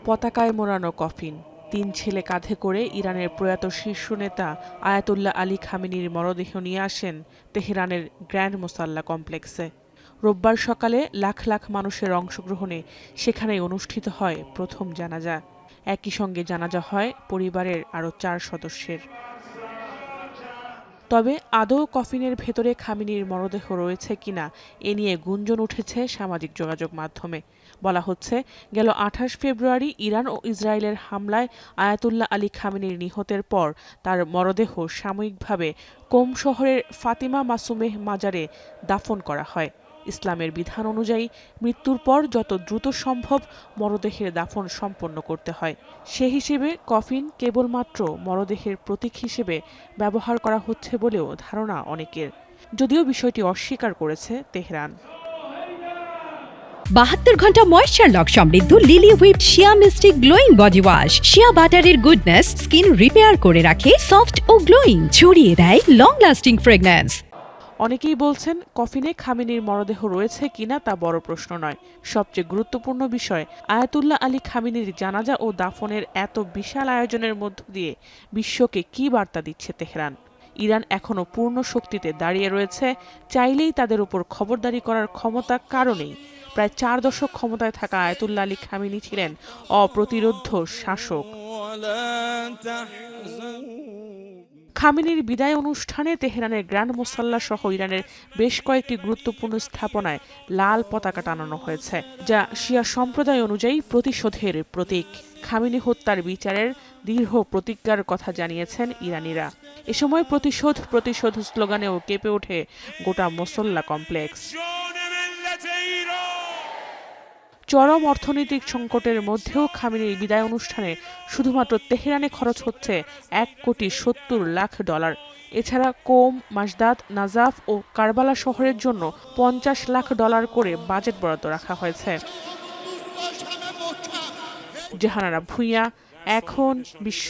পতাকায় মোড়ানো কফিন, ৩ ছেলে কাঁধে করে ইরানের প্রয়াত শীর্ষ নেতা আয়াতুল্লাহ আলী খামেনির মরদেহ নিয়ে আসেন তেহরানের গ্র্যান্ড মোসাল্লা কমপ্লেক্সে। রোববার সকালে লাখ লাখ মানুষের অংশগ্রহণে সেখানেই অনুষ্ঠিত হয় প্রথম জানাজা। একই সঙ্গে জানাজা হয় পরিবারের আরও ৪ সদস্যের। তবে আদৌ কফিনের ভেতরে খামেনির মরদেহ রয়েছে কিনা এ নিয়ে গুঞ্জন উঠেছে সামাজিক যোগাযোগ মাধ্যমে। বলা হচ্ছে, গেল ২৮ ফেব্রুয়ারি ইরান ও ইসরায়েলের হামলায় আয়াতুল্লাহ আলী খামেনির নিহতের পর তার মরদেহ সাময়িকভাবে কোম শহরের ফাতিমা মাসুমেহ মাজারে দাফন করা হয়। ইসলামের বিধান অনুযায়ী মৃত্যুর পর যত দ্রুত সম্ভব মরদেহের দাফন সম্পন্ন করতে হয়। সে হিসেবে কফিন কেবলমাত্র মরদেহের প্রতীক হিসেবে ব্যবহার করা হচ্ছে বলেও ধারণা অনেকের, যদিও বিষয়টি অস্বীকার করেছে তেহরান। ৭২ ঘন্টা ময়েশ্চার লক সমৃদ্ধ লিলি হুইপড শিয়া মিস্টিক গ্লোয়িং বডি ওয়াশ। শিয়া বাটারের গুডনেস স্কিন রিপেয়ার করে রাখে সফট ও গ্লোয়িং, ছড়িয়ে দেয় লং লাস্টিং ফ্রেগন্যান্স। অনেকেই বলছেন, কফিনে খামেনির মরদেহ রয়েছে কিনা তা বড় প্রশ্ন নয়। সবচেয়ে গুরুত্বপূর্ণ বিষয়, আয়াতুল্লাহ আলী খামেনির জানাজা ও দাফনের এত বিশাল আয়োজনের মধ্য দিয়ে বিশ্বকে কী বার্তা দিচ্ছে তেহরান। ইরান এখনও পূর্ণ শক্তিতে দাঁড়িয়ে রয়েছে, চাইলেই তাদের উপর খবরদারি করার ক্ষমতা কারও নেই। প্রায় ৪ দশক ক্ষমতায় থাকা আয়াতুল্লাহ আলী খামেনি ছিলেন অপ্রতিরোধ্য শাসক। খামেনির বিদায় অনুষ্ঠানে তেহরানের গ্র্যান্ড মোসাল্লা সহ ইরানের বেশ কয়েকটি গুরুত্বপূর্ণ স্থাপনায় লাল পতাকা টানানো হয়েছে, যা শিয়া সম্প্রদায় অনুযায়ী প্রতিশোধের প্রতীক। খামেনি হত্যার বিচারের দৃঢ় প্রতিজ্ঞার কথা জানিয়েছেন ইরানিরা। এ সময় প্রতিশোধ প্রতিশোধ স্লোগানেও কেঁপে ওঠে গোটা মোসল্লা কমপ্লেক্স। চরম অর্থনৈতিক সংকটের মধ্যেও খামেনির বিদায় অনুষ্ঠানে শুধুমাত্র তেহরানে খরচ হচ্ছে $1,70,00,000। এছাড়া কোম, মাসদাত, নাজাফ ও কারবালা শহরের জন্য $50 লাখ করে বাজেট বরাদ্দ রাখা হয়েছে। জাহানারা ভূঁইয়া, এখন বিশ্ব।